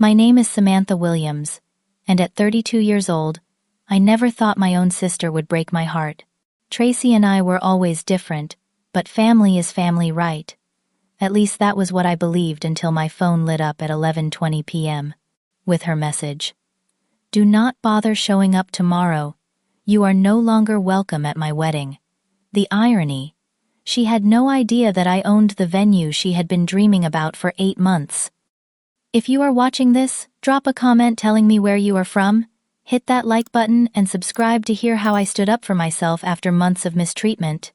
My name is Samantha Williams, and at 32 years old, I never thought my own sister would break my heart. Tracy and I were always different, but family is family, right? At least that was what I believed until my phone lit up at 11:20 p.m. with her message. Do not bother showing up tomorrow. You are no longer welcome at my wedding. The irony. She had no idea that I owned the venue she had been dreaming about for 8 months. If you are watching this, drop a comment telling me where you are from, hit that like button, and subscribe to hear how I stood up for myself after months of mistreatment.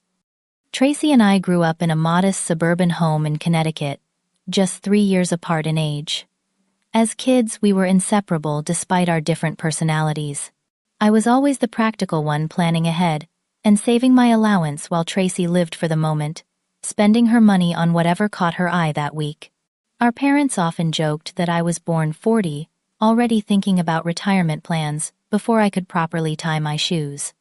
Tracy and I grew up in a modest suburban home in Connecticut, just 3 years apart in age. As kids, we were inseparable despite our different personalities. I was always the practical one, planning ahead and saving my allowance, while Tracy lived for the moment, spending her money on whatever caught her eye that week. Our parents often joked that I was born 40, already thinking about retirement plans before I could properly tie my shoes.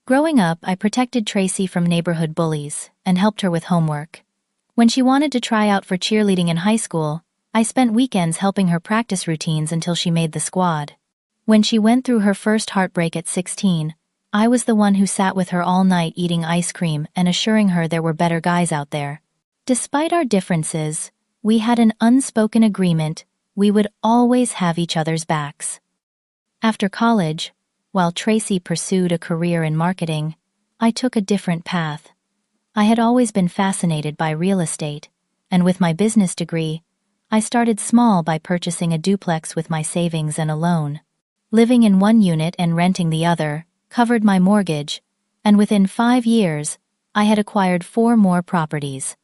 Growing up, I protected Tracy from neighborhood bullies and helped her with homework. When she wanted to try out for cheerleading in high school, I spent weekends helping her practice routines until she made the squad. When she went through her first heartbreak at 16, I was the one who sat with her all night eating ice cream and assuring her there were better guys out there. Despite our differences, we had an unspoken agreement: we would always have each other's backs. After college, while Tracy pursued a career in marketing, I took a different path. I had always been fascinated by real estate, and with my business degree, I started small by purchasing a duplex with my savings and a loan. Living in one unit and renting the other covered my mortgage, and within 5 years, I had acquired 4 more properties.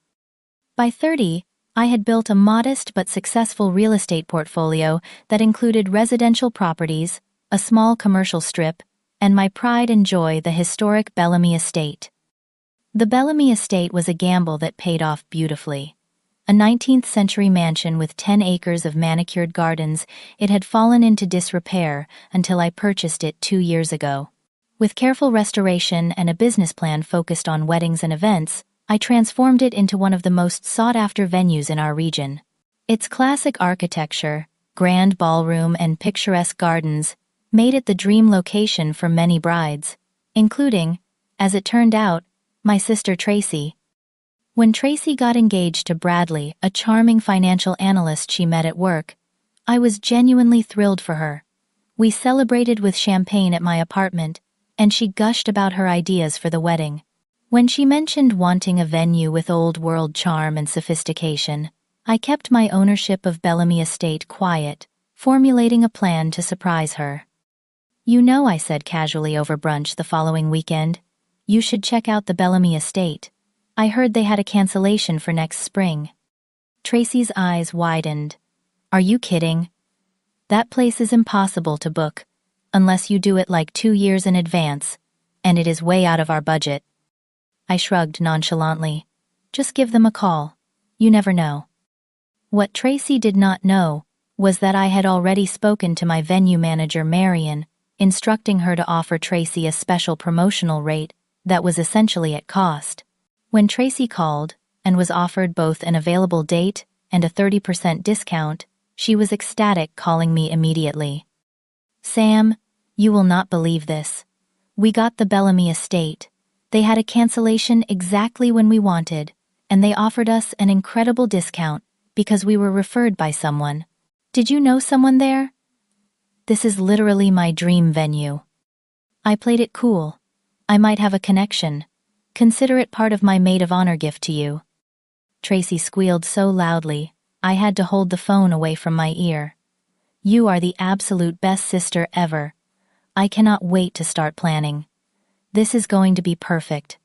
By 30, I had built a modest but successful real estate portfolio that included residential properties, a small commercial strip, and my pride and joy, the historic Bellamy Estate. The Bellamy Estate was a gamble that paid off beautifully. A 19th-century mansion with 10 acres of manicured gardens, it had fallen into disrepair until I purchased it 2 years ago. With careful restoration and a business plan focused on weddings and events, I transformed it into one of the most sought-after venues in our region. Its classic architecture, grand ballroom, and picturesque gardens made it the dream location for many brides, including, as it turned out, my sister Tracy. When Tracy got engaged to Bradley, a charming financial analyst she met at work, I was genuinely thrilled for her. We celebrated with champagne at my apartment, and she gushed about her ideas for the wedding. When she mentioned wanting a venue with old-world charm and sophistication, I kept my ownership of Bellamy Estate quiet, formulating a plan to surprise her. You know, I said casually over brunch the following weekend, you should check out the Bellamy Estate. I heard they had a cancellation for next spring. Tracy's eyes widened. Are you kidding? That place is impossible to book, unless you do it like 2 years in advance, and it is way out of our budget. I shrugged nonchalantly. Just give them a call. You never know. What Tracy did not know was that I had already spoken to my venue manager, Marion, instructing her to offer Tracy a special promotional rate that was essentially at cost. When Tracy called and was offered both an available date and a 30% discount, she was ecstatic, calling me immediately. Sam, you will not believe this. We got the Bellamy Estate. They had a cancellation exactly when we wanted, and they offered us an incredible discount because we were referred by someone. Did you know someone there? This is literally my dream venue. I played it cool. I might have a connection. Consider it part of my maid of honor gift to you. Tracy squealed so loudly, I had to hold the phone away from my ear. You are the absolute best sister ever. I cannot wait to start planning. This is going to be perfect.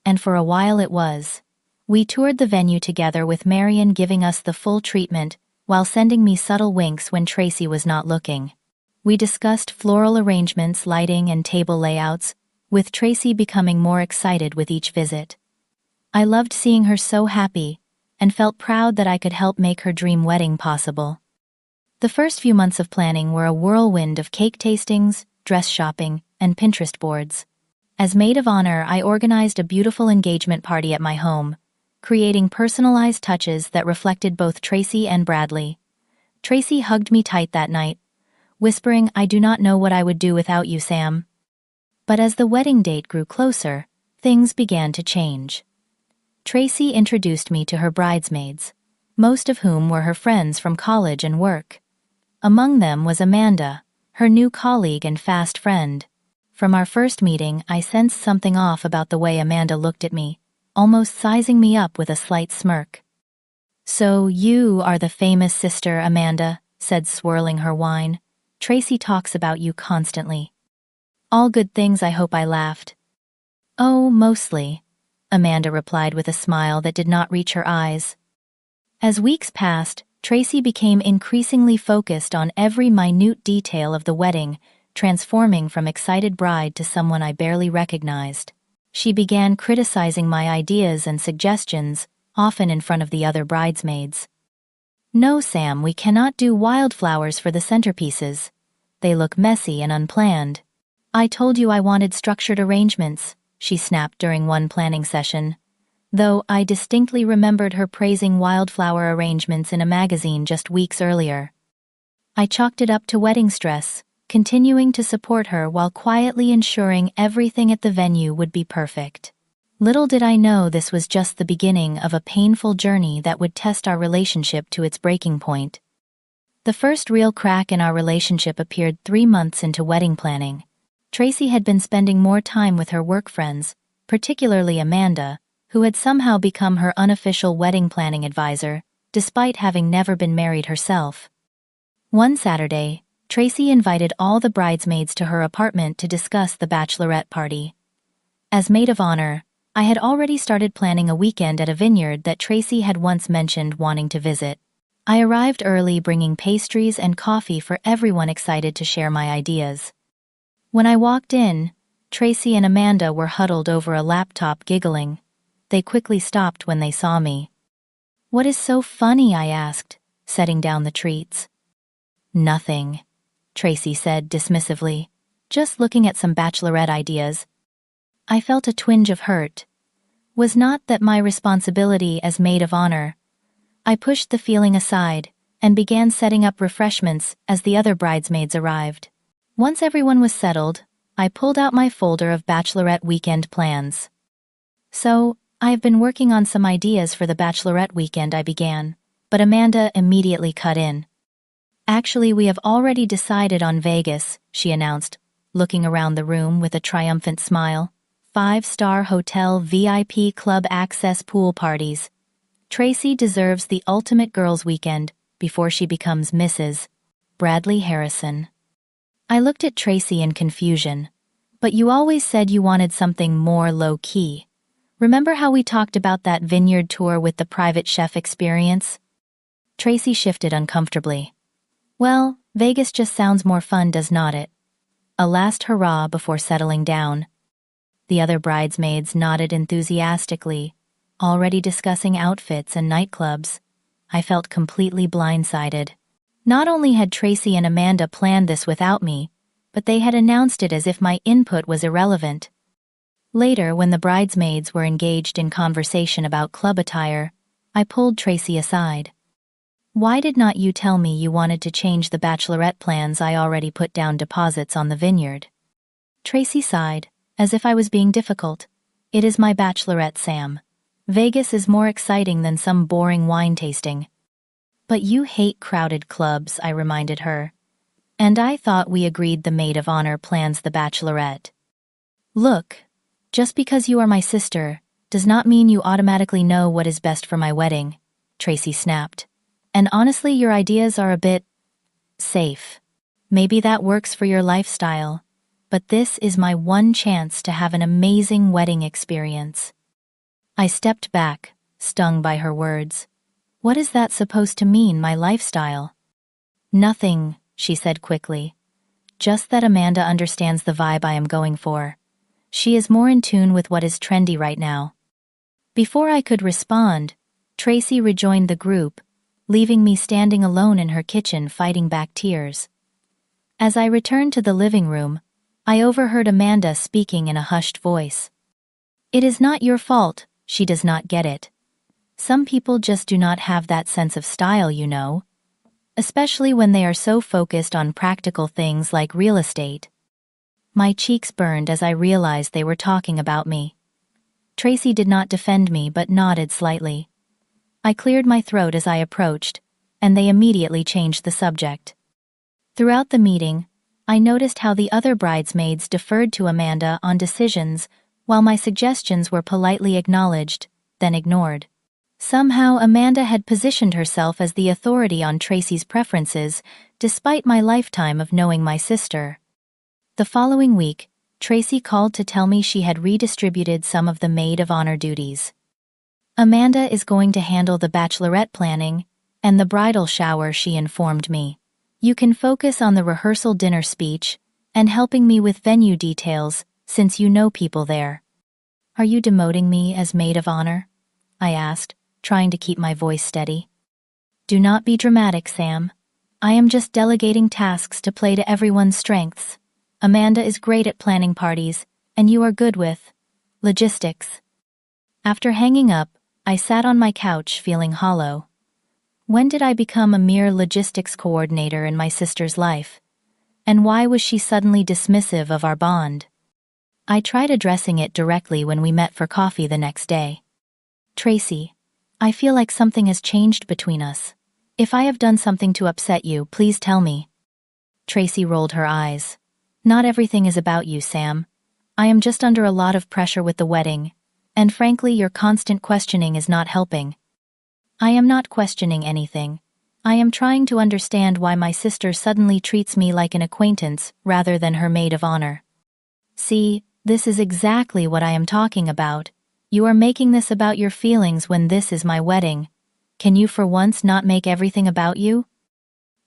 And for a while it was. We toured the venue together, with Marion giving us the full treatment while sending me subtle winks when Tracy was not looking. We discussed floral arrangements, lighting, and table layouts, with Tracy becoming more excited with each visit. I loved seeing her so happy and felt proud that I could help make her dream wedding possible. The first few months of planning were a whirlwind of cake tastings, dress shopping, and Pinterest boards. As maid of honor, I organized a beautiful engagement party at my home, creating personalized touches that reflected both Tracy and Bradley. Tracy hugged me tight that night, whispering, "I do not know what I would do without you, Sam." But as the wedding date grew closer, things began to change. Tracy introduced me to her bridesmaids, most of whom were her friends from college and work. Among them was Amanda, her new colleague and fast friend. From our first meeting, I sensed something off about the way Amanda looked at me, almost sizing me up with a slight smirk. "So you are the famous sister, Amanda," said, swirling her wine. "Tracy talks about you constantly." "All good things, I hope," I laughed. "Oh, mostly," Amanda replied with a smile that did not reach her eyes. As weeks passed, Tracy became increasingly focused on every minute detail of the wedding, transforming from excited bride to someone I barely recognized. She began criticizing my ideas and suggestions, often in front of the other bridesmaids. "No, Sam, we cannot do wildflowers for the centerpieces. They look messy and unplanned." "I told you I wanted structured arrangements," she snapped during one planning session, though I distinctly remembered her praising wildflower arrangements in a magazine just weeks earlier. I chalked it up to wedding stress, continuing to support her while quietly ensuring everything at the venue would be perfect. Little did I know this was just the beginning of a painful journey that would test our relationship to its breaking point. The first real crack in our relationship appeared 3 months into wedding planning. Tracy had been spending more time with her work friends, particularly Amanda, who had somehow become her unofficial wedding planning advisor, despite having never been married herself. One Saturday, Tracy invited all the bridesmaids to her apartment to discuss the bachelorette party. As maid of honor, I had already started planning a weekend at a vineyard that Tracy had once mentioned wanting to visit. I arrived early, bringing pastries and coffee for everyone excited to share my ideas. When I walked in, Tracy and Amanda were huddled over a laptop giggling. They quickly stopped when they saw me. "What is so funny?" I asked, setting down the treats. "Nothing," Tracy said dismissively, "just looking at some bachelorette ideas." I felt a twinge of hurt. Was not that my responsibility as maid of honor? I pushed the feeling aside and began setting up refreshments as the other bridesmaids arrived. Once everyone was settled, I pulled out my folder of bachelorette weekend plans. "So, I have been working on some ideas for the bachelorette weekend," I began, but Amanda immediately cut in. "Actually, we have already decided on Vegas," she announced, looking around the room with a triumphant smile. 5-star hotel VIP club access pool parties. Tracy deserves the ultimate girls' weekend before she becomes Mrs. Bradley Harrison. I looked at Tracy in confusion. "But you always said you wanted something more low-key. Remember how we talked about that vineyard tour with the private chef experience?" Tracy shifted uncomfortably. "Well, Vegas just sounds more fun, does not it?" A last hurrah before settling down. The other bridesmaids nodded enthusiastically, already discussing outfits and nightclubs. I felt completely blindsided. Not only had Tracy and Amanda planned this without me, but they had announced it as if my input was irrelevant. Later, when the bridesmaids were engaged in conversation about club attire, I pulled Tracy aside. "Why did not you tell me you wanted to change the bachelorette plans? I already put down deposits on the vineyard." Tracy sighed, as if I was being difficult. "It is my bachelorette, Sam. Vegas is more exciting than some boring wine tasting." "But you hate crowded clubs," I reminded her. "And I thought we agreed the maid of honor plans the bachelorette." "Look, just because you are my sister does not mean you automatically know what is best for my wedding," Tracy snapped. "And honestly, your ideas are a bit safe. Maybe that works for your lifestyle, but this is my one chance to have an amazing wedding experience." I stepped back, stung by her words. What is that supposed to mean, my lifestyle? "Nothing," she said quickly. "Just that Amanda understands the vibe I am going for. She is more in tune with what is trendy right now." Before I could respond, Tracy rejoined the group, leaving me standing alone in her kitchen fighting back tears. As I returned to the living room, I overheard Amanda speaking in a hushed voice. "It is not your fault, she does not get it. Some people just do not have that sense of style, you know." especially when they are so focused on practical things like real estate. My cheeks burned as I realized they were talking about me. Tracy did not defend me but nodded slightly. I cleared my throat as I approached, and they immediately changed the subject. Throughout the meeting, I noticed how the other bridesmaids deferred to Amanda on decisions, while my suggestions were politely acknowledged, then ignored. Somehow Amanda had positioned herself as the authority on Tracy's preferences, despite my lifetime of knowing my sister. The following week, Tracy called to tell me she had redistributed some of the maid of honor duties. Amanda is going to handle the bachelorette planning and the bridal shower, she informed me. You can focus on the rehearsal dinner speech and helping me with venue details, since you know people there. Are you demoting me as maid of honor? I asked, trying to keep my voice steady. Do not be dramatic, Sam. I am just delegating tasks to play to everyone's strengths. Amanda is great at planning parties, and you are good with logistics. After hanging up, I sat on my couch feeling hollow. When did I become a mere logistics coordinator in my sister's life? And why was she suddenly dismissive of our bond? I tried addressing it directly when we met for coffee the next day. Tracy, I feel like something has changed between us. If I have done something to upset you, please tell me. Tracy rolled her eyes. Not everything is about you, Sam. I am just under a lot of pressure with the wedding, and frankly, your constant questioning is not helping. I am not questioning anything. I am trying to understand why my sister suddenly treats me like an acquaintance rather than her maid of honor. See, this is exactly what I am talking about. You are making this about your feelings when this is my wedding. Can you for once not make everything about you?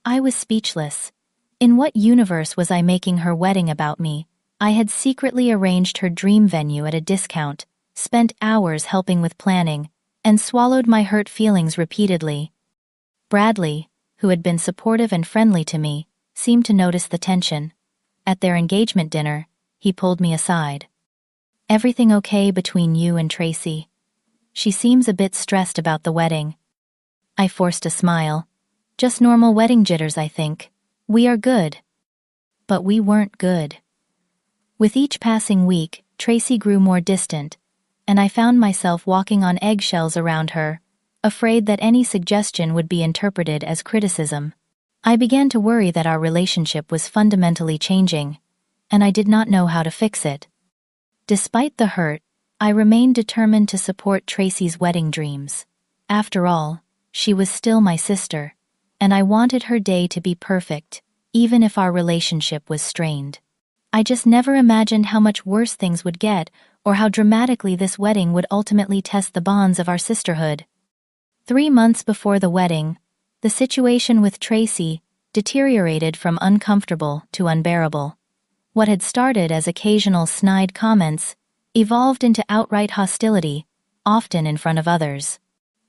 I was speechless. In what universe was I making her wedding about me? I had secretly arranged her dream venue at a discount, spent hours helping with planning, and swallowed my hurt feelings repeatedly. Bradley, who had been supportive and friendly to me, seemed to notice the tension. At their engagement dinner, he pulled me aside. Everything okay between you and Tracy? She seems a bit stressed about the wedding. I forced a smile. Just normal wedding jitters, I think. We are good. But we weren't good. With each passing week, Tracy grew more distant, and I found myself walking on eggshells around her, afraid that any suggestion would be interpreted as criticism. I began to worry that our relationship was fundamentally changing, and I did not know how to fix it. Despite the hurt, I remained determined to support Tracy's wedding dreams. After all, she was still my sister, and I wanted her day to be perfect, even if our relationship was strained. I just never imagined how much worse things would get, or how dramatically this wedding would ultimately test the bonds of our sisterhood. 3 months before the wedding, the situation with Tracy deteriorated from uncomfortable to unbearable. What had started as occasional snide comments evolved into outright hostility, often in front of others.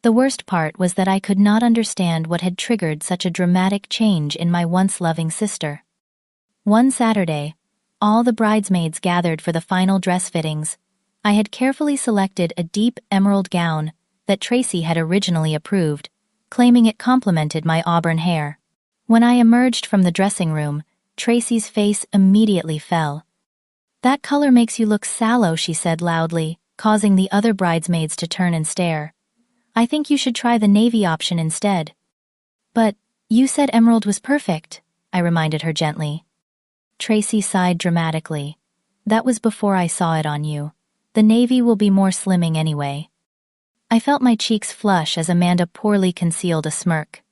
The worst part was that I could not understand what had triggered such a dramatic change in my once loving sister. One Saturday, all the bridesmaids gathered for the final dress fittings. I had carefully selected a deep emerald gown that Tracy had originally approved, claiming it complemented my auburn hair. When I emerged from the dressing room, Tracy's face immediately fell. That color makes you look sallow, she said loudly, causing the other bridesmaids to turn and stare. I think you should try the navy option instead. But, you said emerald was perfect, I reminded her gently. Tracy sighed dramatically. That was before I saw it on you. The navy will be more slimming anyway. I felt my cheeks flush as Amanda poorly concealed a smirk.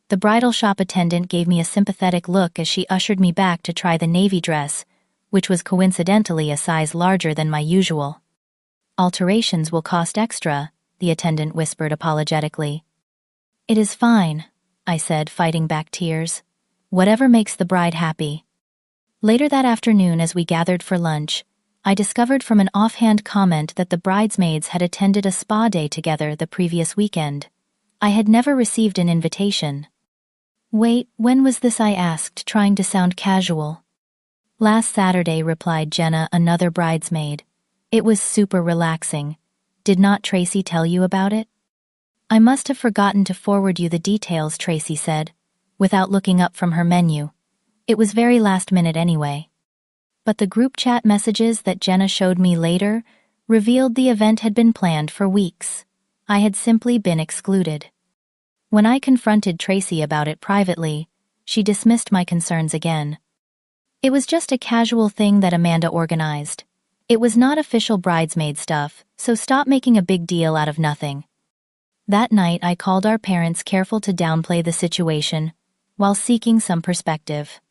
The bridal shop attendant gave me a sympathetic look as she ushered me back to try the navy dress, which was coincidentally a size larger than my usual. Alterations will cost extra, the attendant whispered apologetically. It is fine, I said, fighting back tears. Whatever makes the bride happy. Later that afternoon, as we gathered for lunch, I discovered from an offhand comment that the bridesmaids had attended a spa day together the previous weekend. I had never received an invitation. Wait, when was this? I asked, trying to sound casual. Last Saturday, replied Jenna, another bridesmaid. It was super relaxing. Did not Tracy tell you about it? I must have forgotten to forward you the details, Tracy said. without looking up from her menu. It was very last minute anyway. But the group chat messages that Jenna showed me later revealed the event had been planned for weeks. I had simply been excluded. When I confronted Tracy about it privately, she dismissed my concerns again. It was just a casual thing that Amanda organized. It was not official bridesmaid stuff, so stop making a big deal out of nothing. That night I called our parents, careful to downplay the situation, while seeking some perspective.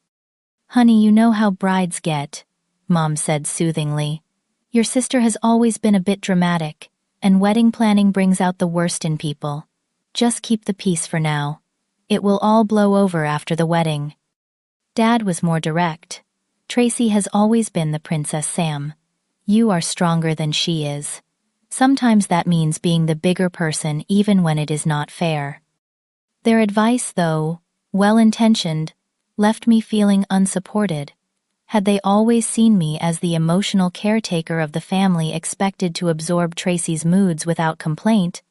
"Honey, you know how brides get," Mom said soothingly. "Your sister has always been a bit dramatic, and wedding planning brings out the worst in people. Just keep the peace for now. It will all blow over after the wedding." Dad was more direct. "Tracy has always been the Princess Sam. You are stronger than she is. Sometimes that means being the bigger person even when it is not fair." Their advice, though well-intentioned, left me feeling unsupported. Had they always seen me as the emotional caretaker of the family expected to absorb Tracy's moods without complaint?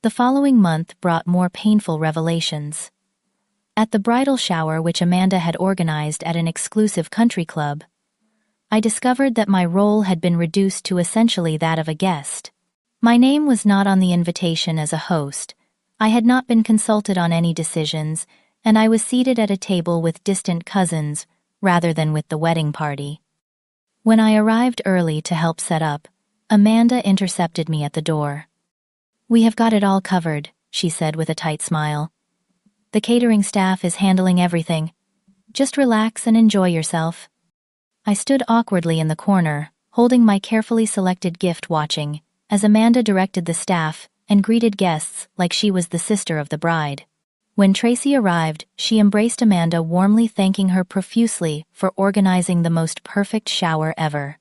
The following month brought more painful revelations. At the bridal shower, which Amanda had organized at an exclusive country club, I discovered that my role had been reduced to essentially that of a guest. My name was not on the invitation as a host. I had not been consulted on any decisions, and I was seated at a table with distant cousins rather than with the wedding party. When I arrived early to help set up, Amanda intercepted me at the door. "We have got it all covered," she said with a tight smile. "The catering staff is handling everything. Just relax and enjoy yourself." I stood awkwardly in the corner, holding my carefully selected gift, watching as Amanda directed the staff and greeted guests like she was the sister of the bride. When Tracy arrived, she embraced Amanda, warmly thanking her profusely for organizing the most perfect shower ever.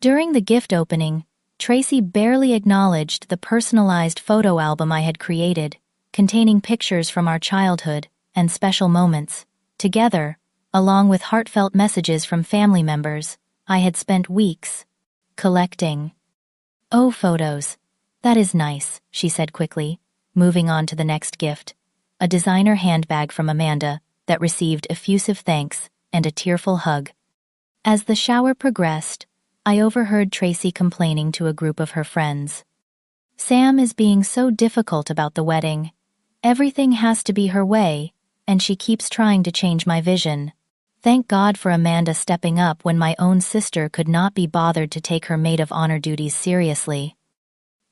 During the gift opening, Tracy barely acknowledged the personalized photo album I had created, containing pictures from our childhood and special moments. Together, along with heartfelt messages from family members I had spent weeks collecting. "Oh, photos. That is nice," she said quickly, moving on to the next gift, a designer handbag from Amanda that received effusive thanks and a tearful hug. As the shower progressed, I overheard Tracy complaining to a group of her friends. "Sam is being so difficult about the wedding. Everything has to be her way, and she keeps trying to change my vision. Thank God for Amanda stepping up when my own sister could not be bothered to take her maid of honor duties seriously."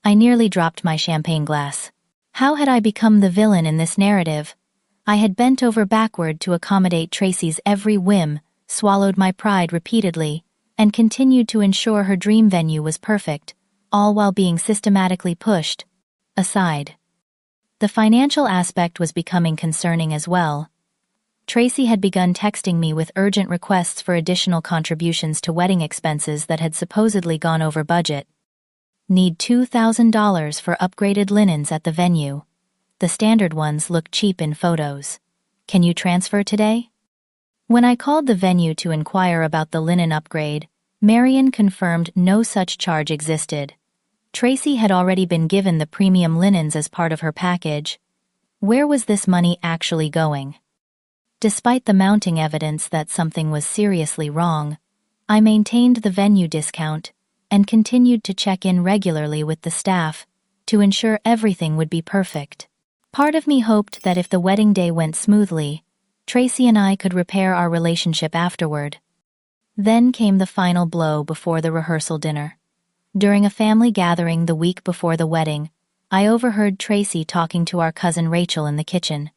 I nearly dropped my champagne glass. How had I become the villain in this narrative? I had bent over backward to accommodate Tracy's every whim, swallowed my pride repeatedly, and continued to ensure her dream venue was perfect, all while being systematically pushed aside. The financial aspect was becoming concerning as well. Tracy had begun texting me with urgent requests for additional contributions to wedding expenses that had supposedly gone over budget. "Need $2,000 for upgraded linens at the venue. The standard ones look cheap in photos. Can you transfer today?" When I called the venue to inquire about the linen upgrade, Marion confirmed no such charge existed. Tracy had already been given the premium linens as part of her package. Where was this money actually going? Despite the mounting evidence that something was seriously wrong, I maintained the venue discount and continued to check in regularly with the staff to ensure everything would be perfect. Part of me hoped that if the wedding day went smoothly, Tracy and I could repair our relationship afterward. Then came the final blow before the rehearsal dinner. During a family gathering the week before the wedding, I overheard Tracy talking to our cousin Rachel in the kitchen.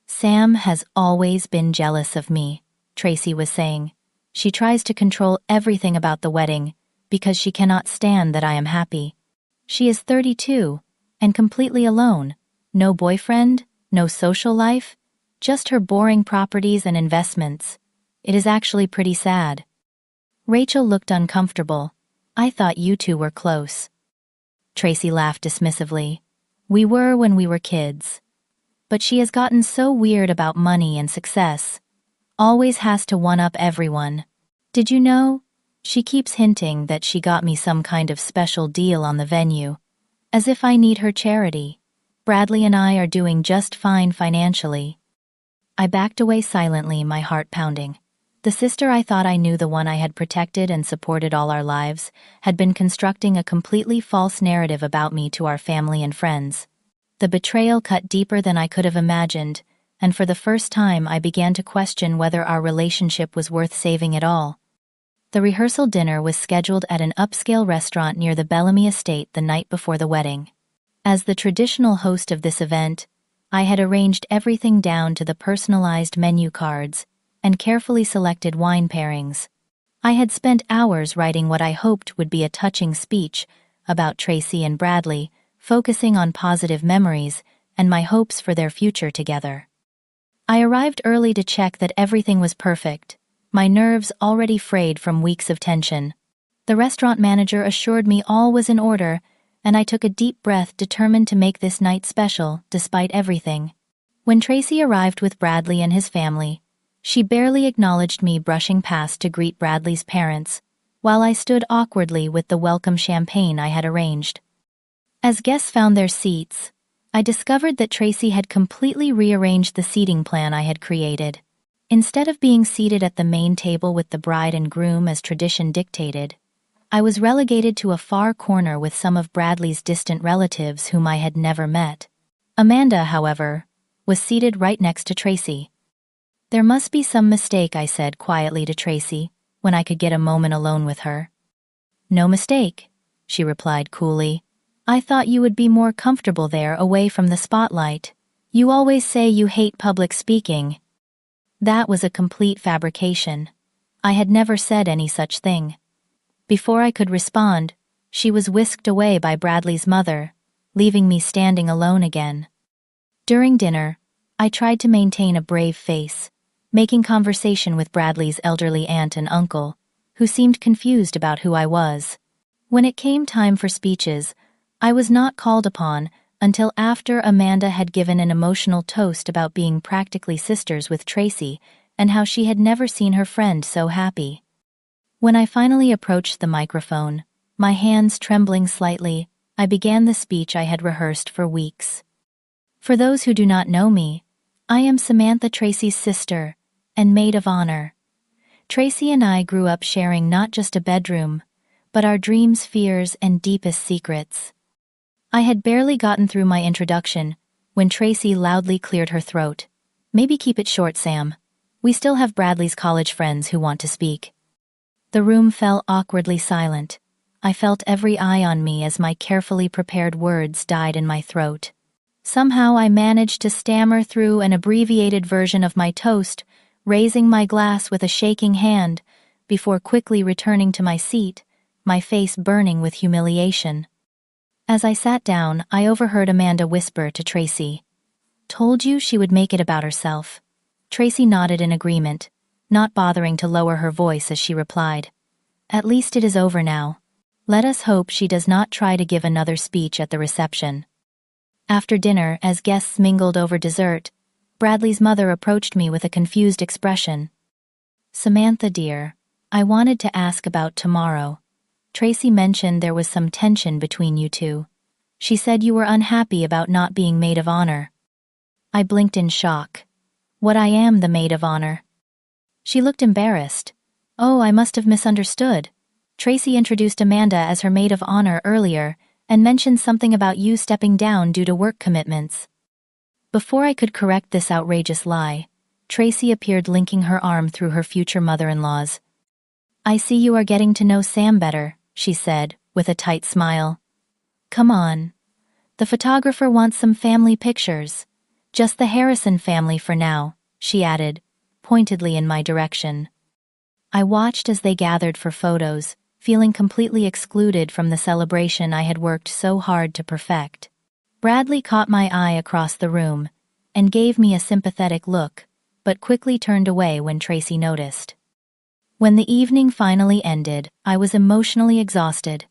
"Sam has always been jealous of me," Tracy was saying. "She tries to control everything about the wedding because she cannot stand that I am happy. She is 32 and completely alone. No boyfriend, no social life, just her boring properties and investments. It is actually pretty sad." Rachel looked uncomfortable. "I thought you two were close." Tracy laughed dismissively. "We were when we were kids. But she has gotten so weird about money and success. Always has to one-up everyone. Did you know? She keeps hinting that she got me some kind of special deal on the venue, as if I need her charity. Bradley and I are doing just fine financially." I backed away silently, my heart pounding. The sister I thought I knew, the one I had protected and supported all our lives, had been constructing a completely false narrative about me to our family and friends. The betrayal cut deeper than I could have imagined, and for the first time I began to question whether our relationship was worth saving at all. The rehearsal dinner was scheduled at an upscale restaurant near the Bellamy estate the night before the wedding. As the traditional host of this event, I had arranged everything down to the personalized menu cards and carefully selected wine pairings. I had spent hours writing what I hoped would be a touching speech about Tracy and Bradley, focusing on positive memories and my hopes for their future together. I arrived early to check that everything was perfect, my nerves already frayed from weeks of tension. The restaurant manager assured me all was in order, and I took a deep breath, determined to make this night special, despite everything. When Tracy arrived with Bradley and his family, she barely acknowledged me, brushing past to greet Bradley's parents, while I stood awkwardly with the welcome champagne I had arranged. As guests found their seats, I discovered that Tracy had completely rearranged the seating plan I had created. Instead of being seated at the main table with the bride and groom as tradition dictated, I was relegated to a far corner with some of Bradley's distant relatives whom I had never met. Amanda, however, was seated right next to Tracy. "There must be some mistake," I said quietly to Tracy, when I could get a moment alone with her. "No mistake," she replied coolly. "I thought you would be more comfortable there, away from the spotlight. You always say you hate public speaking." That was a complete fabrication. I had never said any such thing. Before I could respond, she was whisked away by Bradley's mother, leaving me standing alone again. During dinner, I tried to maintain a brave face, making conversation with Bradley's elderly aunt and uncle, who seemed confused about who I was. When it came time for speeches, I was not called upon until after Amanda had given an emotional toast about being practically sisters with Tracy and how she had never seen her friend so happy. When I finally approached the microphone, my hands trembling slightly, I began the speech I had rehearsed for weeks. For those who do not know me, I am Samantha, Tracy's sister and maid of honor. Tracy and I grew up sharing not just a bedroom, but our dreams, fears, and deepest secrets. I had barely gotten through my introduction when Tracy loudly cleared her throat. "Maybe keep it short, Sam. We still have Bradley's college friends who want to speak." The room fell awkwardly silent. I felt every eye on me as my carefully prepared words died in my throat. Somehow I managed to stammer through an abbreviated version of my toast, raising my glass with a shaking hand, before quickly returning to my seat, my face burning with humiliation. As I sat down, I overheard Amanda whisper to Tracy, "Told you she would make it about herself." Tracy nodded in agreement, not bothering to lower her voice as she replied, "At least it is over now. Let us hope she does not try to give another speech at the reception." After dinner, as guests mingled over dessert, Bradley's mother approached me with a confused expression. "Samantha, dear, I wanted to ask about tomorrow. Tracy mentioned there was some tension between you two. She said you were unhappy about not being maid of honor." I blinked in shock. "What, I am the maid of honor?" She looked embarrassed. "Oh, I must have misunderstood. Tracy introduced Amanda as her maid of honor earlier and mentioned something about you stepping down due to work commitments." Before I could correct this outrageous lie, Tracy appeared, linking her arm through her future mother-in-law's. "I see you are getting to know Sam better," she said, with a tight smile. "Come on. The photographer wants some family pictures. Just the Harrison family for now," she added, pointedly in my direction. I watched as they gathered for photos, feeling completely excluded from the celebration I had worked so hard to perfect. Bradley caught my eye across the room and gave me a sympathetic look, but quickly turned away when Tracy noticed. When the evening finally ended, I was emotionally exhausted.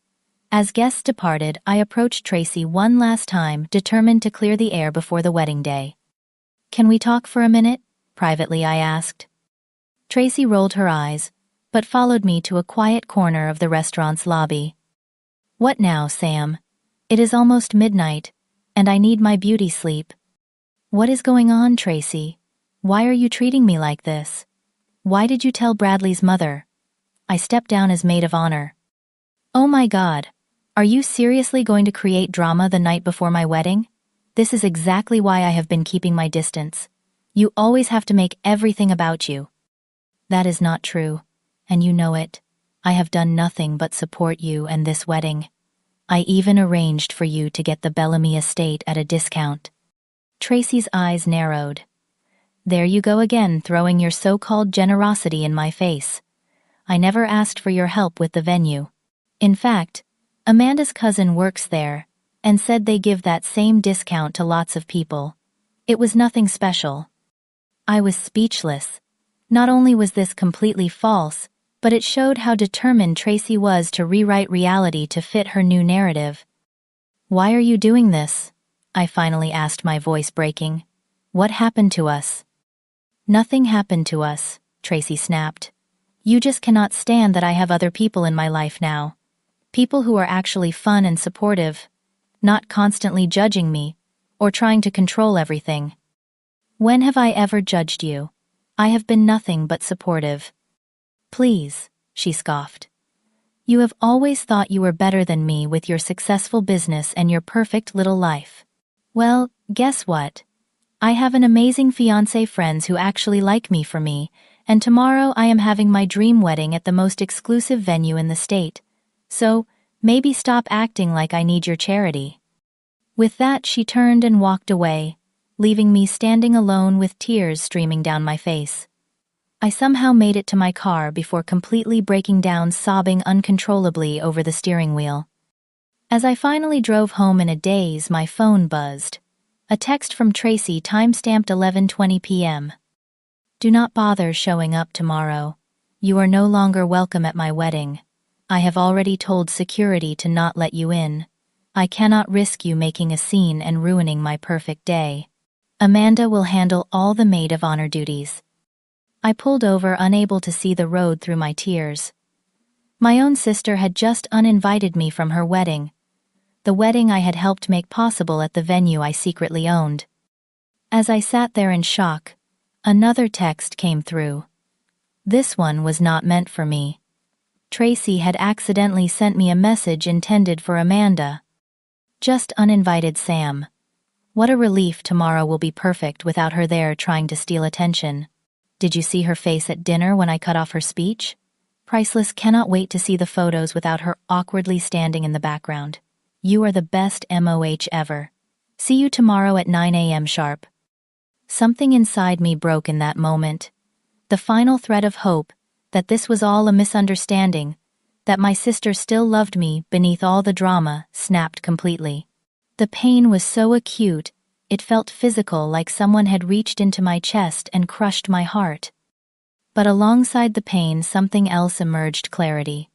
As guests departed, I approached Tracy one last time, determined to clear the air before the wedding day. "Can we talk for a minute?" privately I asked. Tracy rolled her eyes, but followed me to a quiet corner of the restaurant's lobby. "What now, Sam? It is almost midnight, and I need my beauty sleep." "What is going on, Tracy? Why are you treating me like this? Why did you tell Bradley's mother? I stepped down as maid of honor. Oh my God. Are you seriously going to create drama the night before my wedding? This is exactly why I have been keeping my distance. You always have to make everything about you. That is not true, and you know it. I have done nothing but support you and this wedding. I even arranged for you to get the Bellamy estate at a discount. Tracy's eyes narrowed. There you go again, throwing your so-called generosity in my face. I never asked for your help with the venue. In fact, Amanda's cousin works there, and said they give that same discount to lots of people. It was nothing special. I was speechless. Not only was this completely false, but it showed how determined Tracy was to rewrite reality to fit her new narrative. Why are you doing this? I finally asked, my voice breaking. What happened to us? Nothing happened to us, Tracy snapped. You just cannot stand that I have other people in my life now. People who are actually fun and supportive, not constantly judging me, or trying to control everything. When have I ever judged you? I have been nothing but supportive. Please, she scoffed. You have always thought you were better than me with your successful business and your perfect little life. Well, guess what? I have an amazing fiancé friends who actually like me for me, and tomorrow I am having my dream wedding at the most exclusive venue in the state. So, maybe stop acting like I need your charity. With that, she turned and walked away, leaving me standing alone with tears streaming down my face. I somehow made it to my car before completely breaking down, sobbing uncontrollably over the steering wheel. As I finally drove home in a daze, my phone buzzed. A text from Tracy, timestamped 11:20 p.m. Do not bother showing up tomorrow. You are no longer welcome at my wedding. I have already told security to not let you in. I cannot risk you making a scene and ruining my perfect day. Amanda will handle all the maid of honor duties. I pulled over, unable to see the road through my tears. My own sister had just uninvited me from her wedding. The wedding I had helped make possible at the venue I secretly owned. As I sat there in shock, another text came through. This one was not meant for me. Tracy had accidentally sent me a message intended for Amanda. Just uninvited Sam. What a relief tomorrow will be perfect without her there trying to steal attention. Did you see her face at dinner when I cut off her speech? Priceless. Cannot wait to see the photos without her awkwardly standing in the background. You are the best MOH ever. See you tomorrow at 9 a.m. sharp. Something inside me broke in that moment. The final thread of hope, that this was all a misunderstanding, that my sister still loved me beneath all the drama, snapped completely. The pain was so acute, it felt physical, like someone had reached into my chest and crushed my heart. But alongside the pain, something else emerged: clarity.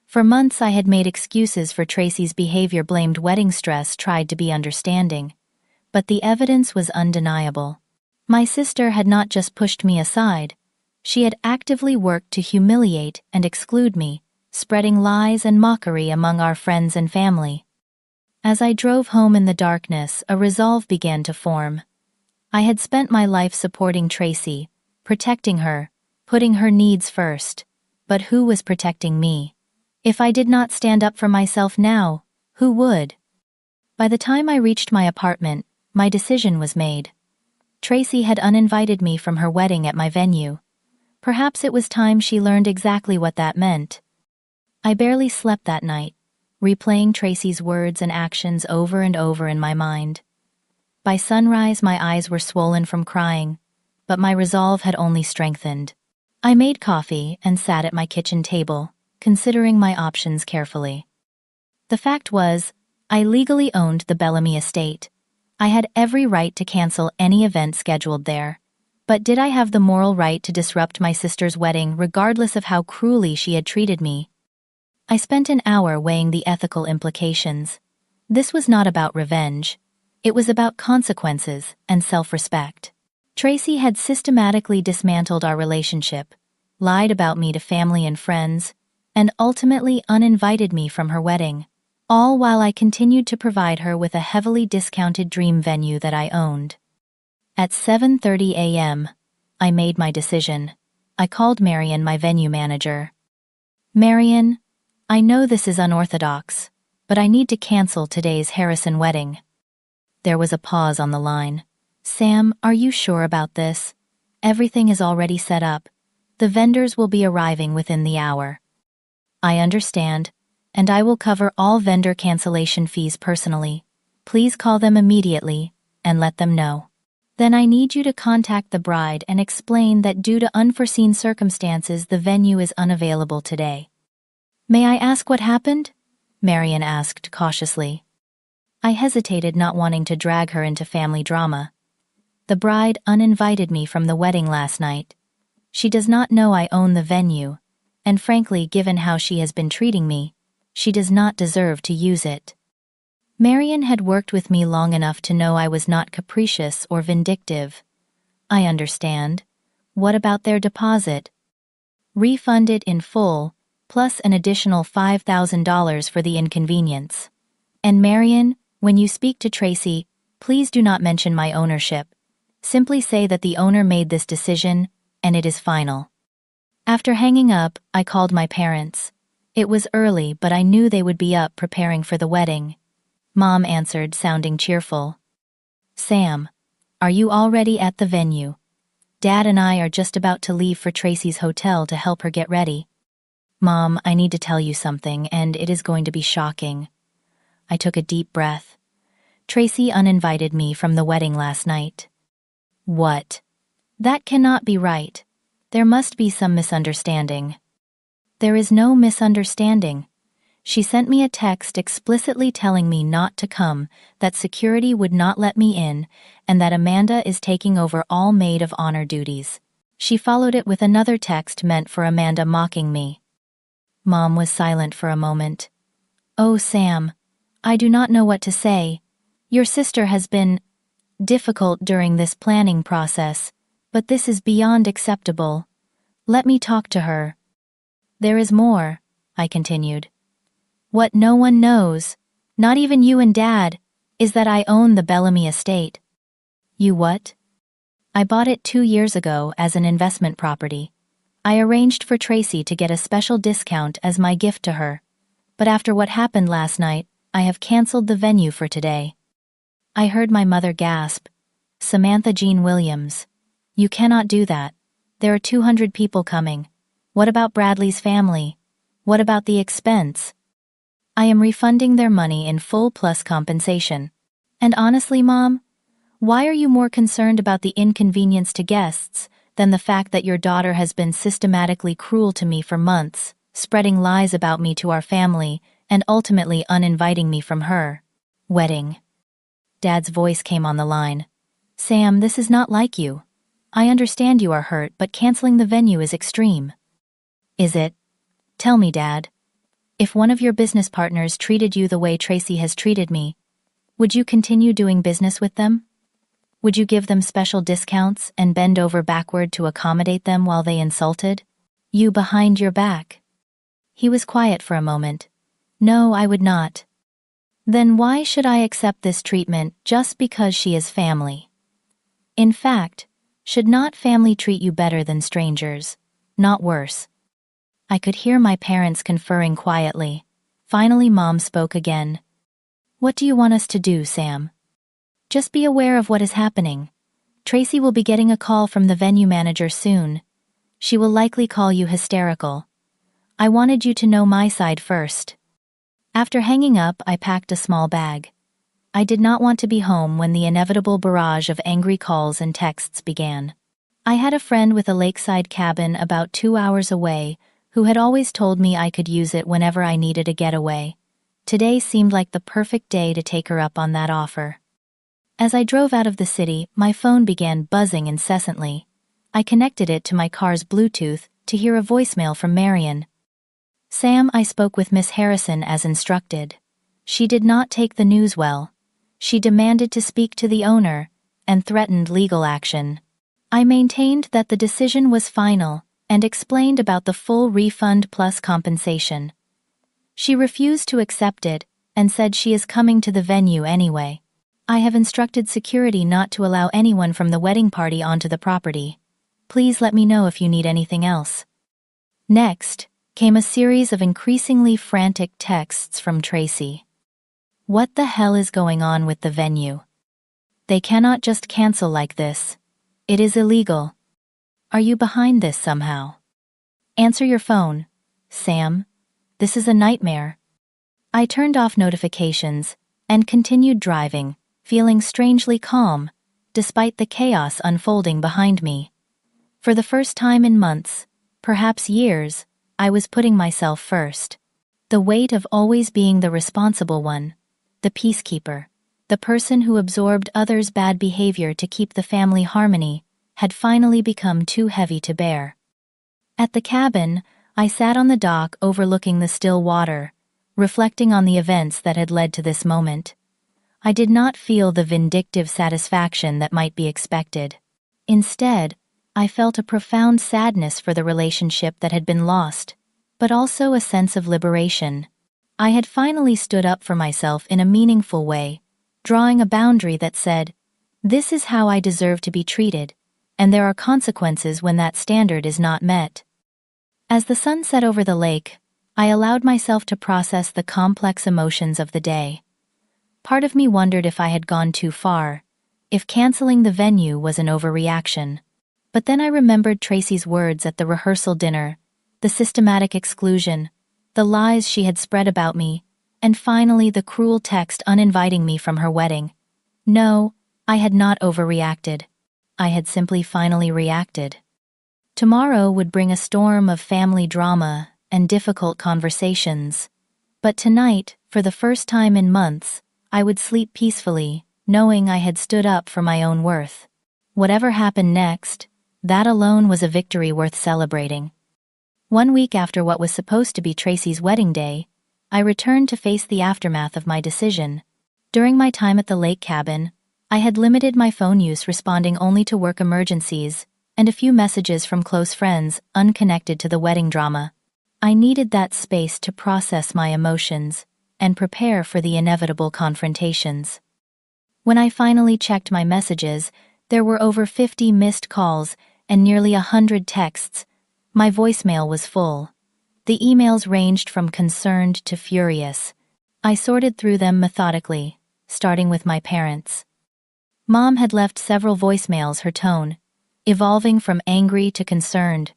For months I had made excuses for Tracy's behavior, blamed wedding stress, tried to be understanding. But the evidence was undeniable. My sister had not just pushed me aside, she had actively worked to humiliate and exclude me, spreading lies and mockery among our friends and family. As I drove home in the darkness, a resolve began to form. I had spent my life supporting Tracy, protecting her, putting her needs first. But who was protecting me? If I did not stand up for myself now, who would? By the time I reached my apartment, my decision was made. Tracy had uninvited me from her wedding at my venue. Perhaps it was time she learned exactly what that meant. I barely slept that night, replaying Tracy's words and actions over and over in my mind. By sunrise, my eyes were swollen from crying, but my resolve had only strengthened. I made coffee and sat at my kitchen table, considering my options carefully. The fact was, I legally owned the Bellamy estate. I had every right to cancel any event scheduled there. But did I have the moral right to disrupt my sister's wedding, regardless of how cruelly she had treated me? I spent an hour weighing the ethical implications. This was not about revenge. It was about consequences and self-respect. Tracy had systematically dismantled our relationship, lied about me to family and friends, and ultimately uninvited me from her wedding, all while I continued to provide her with a heavily discounted dream venue that I owned. At 7:30 a.m., I made my decision. I called Marion, my venue manager. Marion, I know this is unorthodox, but I need to cancel today's Harrison wedding. There was a pause on the line. Sam, are you sure about this? Everything is already set up. The vendors will be arriving within the hour. I understand, and I will cover all vendor cancellation fees personally. Please call them immediately and let them know. Then I need you to contact the bride and explain that due to unforeseen circumstances the venue is unavailable today. May I ask what happened? Marion asked cautiously. I hesitated, not wanting to drag her into family drama. The bride uninvited me from the wedding last night. She does not know I own the venue, and frankly, given how she has been treating me, she does not deserve to use it. Marion had worked with me long enough to know I was not capricious or vindictive. I understand. What about their deposit? Refund it in full, plus an additional $5,000 for the inconvenience. And Marion, when you speak to Tracy, please do not mention my ownership. Simply say that the owner made this decision, and it is final. After hanging up, I called my parents. It was early, but I knew they would be up preparing for the wedding. Mom answered, sounding cheerful. Sam, are you already at the venue? Dad and I are just about to leave for Tracy's hotel to help her get ready. Mom, I need to tell you something, and it is going to be shocking. I took a deep breath. Tracy uninvited me from the wedding last night. What? That cannot be right. There must be some misunderstanding. There is no misunderstanding. She sent me a text explicitly telling me not to come, that security would not let me in, and that Amanda is taking over all maid of honor duties. She followed it with another text meant for Amanda, mocking me. Mom was silent for a moment. Oh, Sam, I do not know what to say. Your sister has been difficult during this planning process, but this is beyond acceptable. Let me talk to her. There is more, I continued. What no one knows, not even you and Dad, is that I own the Bellamy estate. You what? I bought it 2 years ago as an investment property. I arranged for Tracy to get a special discount as my gift to her. But after what happened last night, I have canceled the venue for today. I heard my mother gasp. Samantha Jean Williams. You cannot do that. There are 200 people coming. What about Bradley's family? What about the expense? I am refunding their money in full plus compensation. And honestly, Mom, why are you more concerned about the inconvenience to guests than the fact that your daughter has been systematically cruel to me for months, spreading lies about me to our family, and ultimately uninviting me from her wedding? Dad's voice came on the line. Sam, this is not like you. I understand you are hurt, but canceling the venue is extreme. Is it? Tell me, Dad. If one of your business partners treated you the way Tracy has treated me, would you continue doing business with them? Would you give them special discounts and bend over backward to accommodate them while they insulted you behind your back? He was quiet for a moment. No, I would not. Then why should I accept this treatment just because she is family? In fact, should not family treat you better than strangers, not worse? I could hear my parents conferring quietly. Finally, Mom spoke again. What do you want us to do, Sam? Just be aware of what is happening. Tracy will be getting a call from the venue manager soon. She will likely call you hysterical. I wanted you to know my side first. After hanging up, I packed a small bag. I did not want to be home when the inevitable barrage of angry calls and texts began. I had a friend with a lakeside cabin about 2 hours away who had always told me I could use it whenever I needed a getaway. Today seemed like the perfect day to take her up on that offer. As I drove out of the city, my phone began buzzing incessantly. I connected it to my car's Bluetooth to hear a voicemail from Marion. Sam, I spoke with Miss Harrison as instructed. She did not take the news well. She demanded to speak to the owner and threatened legal action. I maintained that the decision was final and explained about the full refund plus compensation. She refused to accept it and said she is coming to the venue anyway. I have instructed security not to allow anyone from the wedding party onto the property. Please let me know if you need anything else. Next came a series of increasingly frantic texts from Tracy. What the hell is going on with the venue? They cannot just cancel like this. It is illegal. Are you behind this somehow? Answer your phone, Sam. This is a nightmare. I turned off notifications and continued driving, feeling strangely calm, despite the chaos unfolding behind me. For the first time in months, perhaps years, I was putting myself first. The weight of always being the responsible one, the peacekeeper, the person who absorbed others' bad behavior to keep the family harmony, had finally become too heavy to bear. At the cabin, I sat on the dock overlooking the still water, reflecting on the events that had led to this moment. I did not feel the vindictive satisfaction that might be expected. Instead, I felt a profound sadness for the relationship that had been lost, but also a sense of liberation. I had finally stood up for myself in a meaningful way, drawing a boundary that said, "This is how I deserve to be treated, and there are consequences when that standard is not met." As the sun set over the lake, I allowed myself to process the complex emotions of the day. Part of me wondered if I had gone too far, if canceling the venue was an overreaction. But then I remembered Tracy's words at the rehearsal dinner, the systematic exclusion, the lies she had spread about me, and finally the cruel text uninviting me from her wedding. No, I had not overreacted. I had simply finally reacted. Tomorrow would bring a storm of family drama and difficult conversations. But tonight, for the first time in months, I would sleep peacefully, knowing I had stood up for my own worth. Whatever happened next, that alone was a victory worth celebrating. 1 week after what was supposed to be Tracy's wedding day, I returned to face the aftermath of my decision. During my time at the lake cabin, I had limited my phone use, responding only to work emergencies and a few messages from close friends unconnected to the wedding drama. I needed that space to process my emotions and prepare for the inevitable confrontations. When I finally checked my messages, there were over 50 missed calls and nearly 100 texts. My voicemail was full. The emails ranged from concerned to furious. I sorted through them methodically, starting with my parents. Mom had left several voicemails, her tone evolving from angry to concerned,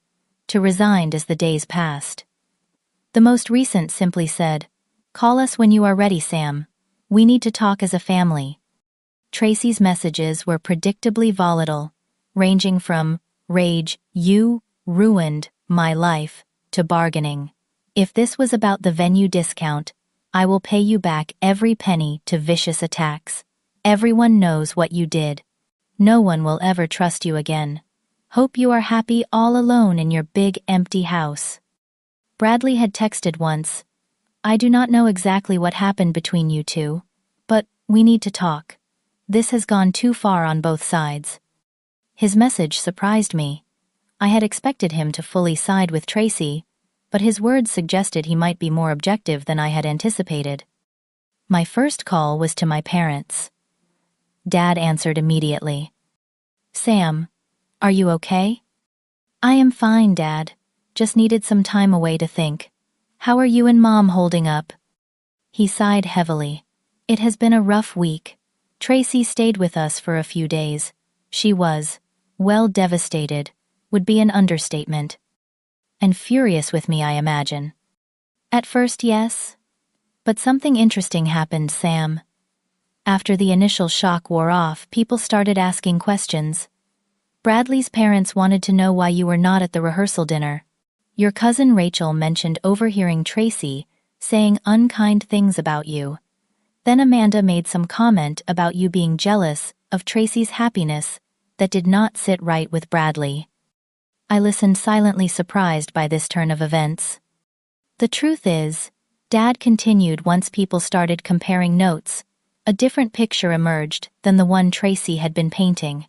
to resigned as the days passed. The most recent simply said, "Call us when you are ready, Sam. We need to talk as a family." Tracy's messages were predictably volatile, ranging from rage, "You ruined my life," to bargaining. "If this was about the venue discount, I will pay you back every penny," to vicious attacks. "Everyone knows what you did. No one will ever trust you again. Hope you are happy all alone in your big empty house." Bradley had texted once, "I do not know exactly what happened between you two, but we need to talk. This has gone too far on both sides." His message surprised me. I had expected him to fully side with Tracy, but his words suggested he might be more objective than I had anticipated. My first call was to my parents. Dad answered immediately. "Sam, are you okay?" "I am fine, Dad. Just needed some time away to think. How are you and Mom holding up?" He sighed heavily. "It has been a rough week. Tracy stayed with us for a few days. She was, well, devastated, would be an understatement. And furious with me, I imagine." "At first, yes. But something interesting happened, Sam. After the initial shock wore off, people started asking questions. Bradley's parents wanted to know why you were not at the rehearsal dinner. Your cousin Rachel mentioned overhearing Tracy saying unkind things about you. Then Amanda made some comment about you being jealous of Tracy's happiness that did not sit right with Bradley." I listened, silently surprised by this turn of events. "The truth is," Dad continued, "once people started comparing notes, a different picture emerged than the one Tracy had been painting.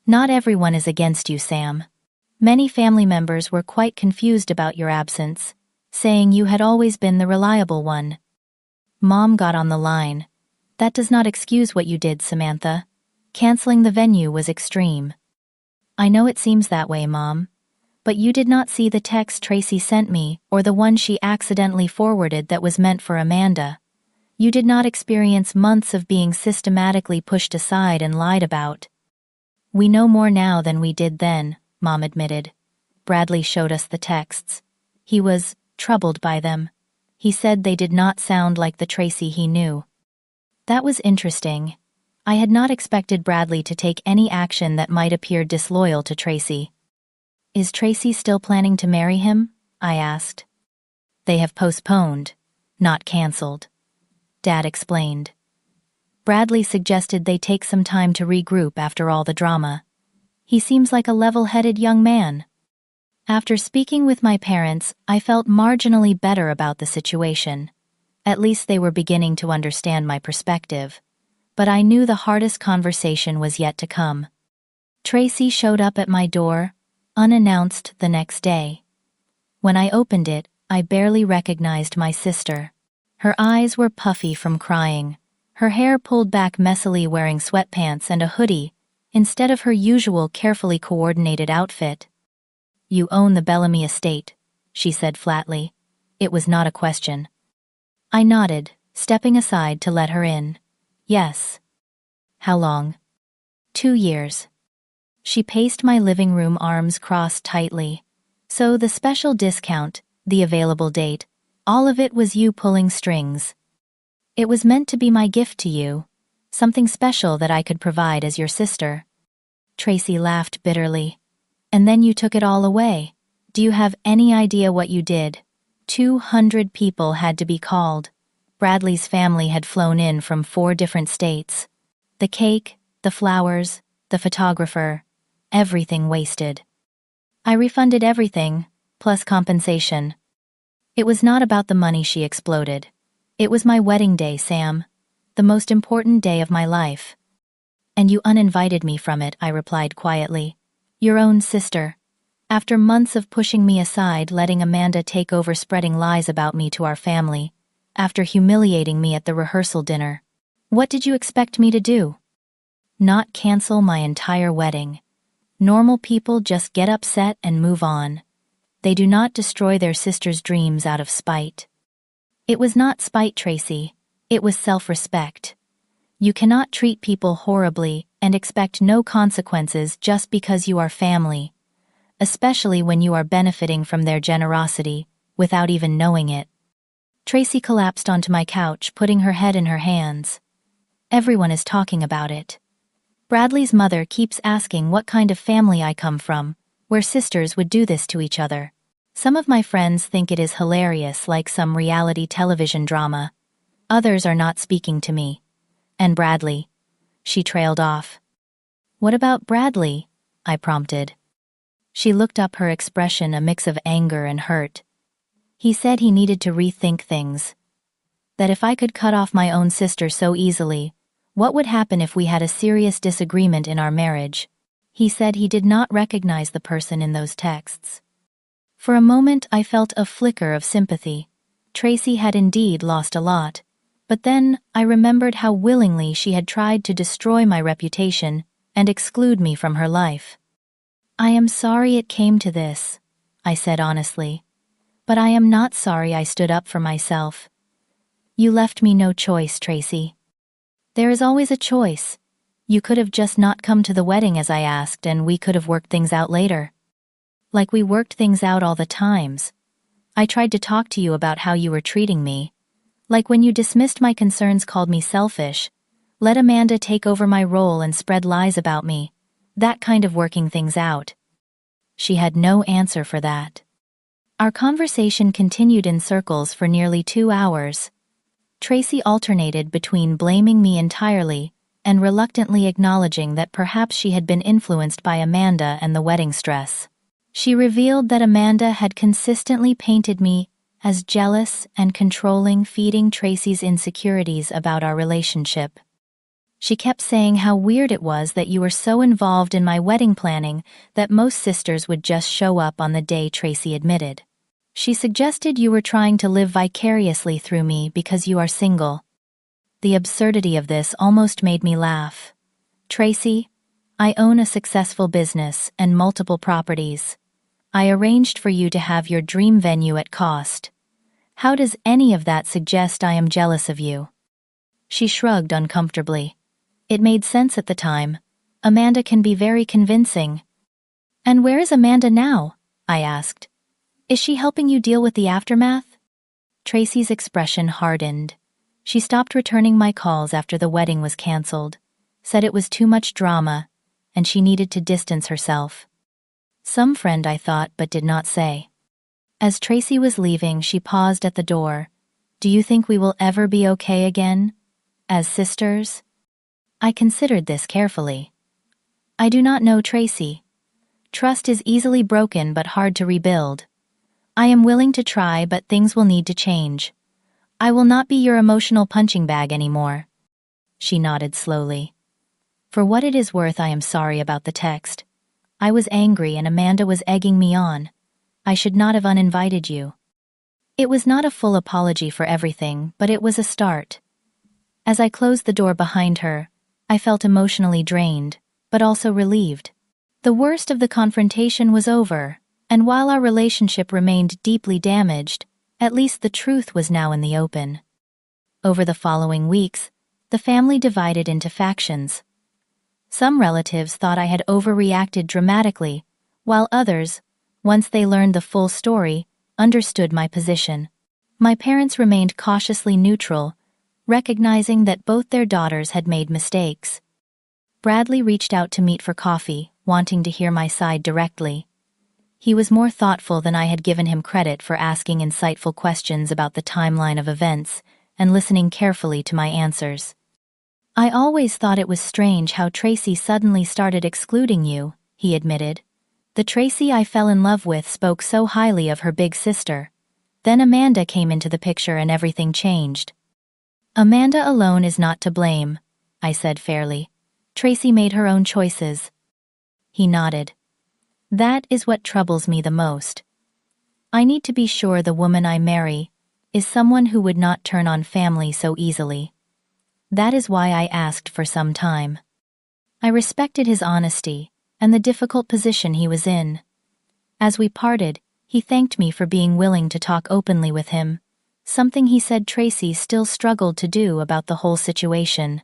Not everyone is against you, Sam. Many family members were quite confused about your absence, saying you had always been the reliable one." Mom got on the line. "That does not excuse what you did, Samantha. Canceling the venue was extreme." I know it seems that way, Mom. But you did not see the text Tracy sent me or the one she accidentally forwarded that was meant for Amanda. You did not experience months of being systematically pushed aside and lied about. We know more now than we did then, Mom admitted. Bradley showed us the texts. He was troubled by them. He said they did not sound like the Tracy he knew. That was interesting. I had not expected Bradley to take any action that might appear disloyal to Tracy. Is Tracy still planning to marry him? I asked. They have postponed, not canceled. Dad explained. Bradley suggested they take some time to regroup after all the drama. He seems like a level-headed young man. After speaking with my parents, I felt marginally better about the situation. At least they were beginning to understand my perspective. But I knew the hardest conversation was yet to come. Tracy showed up at my door, unannounced, the next day. When I opened it, I barely recognized my sister. Her eyes were puffy from crying, her hair pulled back messily, wearing sweatpants and a hoodie, instead of her usual carefully coordinated outfit. You own the Bellamy estate, she said flatly. It was not a question. I nodded, stepping aside to let her in. Yes. How long? 2 years. She paced my living room, arms crossed tightly. So the special discount, the available date, all of it was you pulling strings. It was meant to be my gift to you, something special that I could provide as your sister. Tracy laughed bitterly. And then you took it all away. Do you have any idea what you did? 200 people had to be called. Bradley's family had flown in from 4 different states. The cake, the flowers, the photographer, everything wasted. I refunded everything, plus compensation. It was not about the money, she exploded. It was my wedding day, Sam. The most important day of my life. And you uninvited me from it, I replied quietly. Your own sister. After months of pushing me aside, letting Amanda take over, spreading lies about me to our family. After humiliating me at the rehearsal dinner. What did you expect me to do? Not cancel my entire wedding. Normal people just get upset and move on. They do not destroy their sister's dreams out of spite. It was not spite, Tracy. It was self-respect. You cannot treat people horribly and expect no consequences just because you are family, especially when you are benefiting from their generosity without even knowing it. Tracy collapsed onto my couch, putting her head in her hands. Everyone is talking about it. Bradley's mother keeps asking what kind of family I come from, where sisters would do this to each other. Some of my friends think it is hilarious, like some reality television drama. Others are not speaking to me. And Bradley. She trailed off. What about Bradley? I prompted. She looked up, her expression a mix of anger and hurt. He said he needed to rethink things. That if I could cut off my own sister so easily, what would happen if we had a serious disagreement in our marriage? He said he did not recognize the person in those texts. For a moment I felt a flicker of sympathy. Tracy had indeed lost a lot. But then I remembered how willingly she had tried to destroy my reputation and exclude me from her life. I am sorry it came to this, I said honestly. But I am not sorry I stood up for myself. You left me no choice, Tracy. There is always a choice. You could have just not come to the wedding as I asked, and we could have worked things out later. Like we worked things out all the times. I tried to talk to you about how you were treating me. Like when you dismissed my concerns, called me selfish, let Amanda take over my role and spread lies about me. That kind of working things out. She had no answer for that. Our conversation continued in circles for nearly 2 hours. Tracy alternated between blaming me entirely and reluctantly acknowledging that perhaps she had been influenced by Amanda and the wedding stress. She revealed that Amanda had consistently painted me as jealous and controlling, feeding Tracy's insecurities about our relationship. She kept saying how weird it was that you were so involved in my wedding planning that most sisters would just show up on the day Tracy admitted. She suggested you were trying to live vicariously through me because you are single. The absurdity of this almost made me laugh. Tracy, I own a successful business and multiple properties. I arranged for you to have your dream venue at cost. How does any of that suggest I am jealous of you?" She shrugged uncomfortably. It made sense at the time. Amanda can be very convincing. "And where is Amanda now?" I asked. "Is she helping you deal with the aftermath?" Tracy's expression hardened. She stopped returning my calls after the wedding was canceled, said it was too much drama, and she needed to distance herself. Some friend, I thought, but did not say. As Tracy was leaving, she paused at the door. "Do you think we will ever be okay again? As sisters?" I considered this carefully. "I do not know Tracy. Trust is easily broken but hard to rebuild. I am willing to try, but things will need to change. I will not be your emotional punching bag anymore." She nodded slowly. "For what it is worth, I am sorry about the text. I was angry and Amanda was egging me on. I should not have uninvited you." It was not a full apology for everything, but it was a start. As I closed the door behind her, I felt emotionally drained, but also relieved. The worst of the confrontation was over, and while our relationship remained deeply damaged, at least the truth was now in the open. Over the following weeks, the family divided into factions. Some relatives thought I had overreacted dramatically, while others, once they learned the full story, understood my position. My parents remained cautiously neutral, recognizing that both their daughters had made mistakes. Bradley reached out to meet for coffee, wanting to hear my side directly. He was more thoughtful than I had given him credit for, asking insightful questions about the timeline of events and listening carefully to my answers. "I always thought it was strange how Tracy suddenly started excluding you," he admitted. "The Tracy I fell in love with spoke so highly of her big sister. Then Amanda came into the picture and everything changed." "Amanda alone is not to blame," I said fairly. "Tracy made her own choices." He nodded. "That is what troubles me the most. I need to be sure the woman I marry is someone who would not turn on family so easily. That is why I asked for some time." I respected his honesty and the difficult position he was in. As we parted, he thanked me for being willing to talk openly with him, something he said Tracy still struggled to do about the whole situation.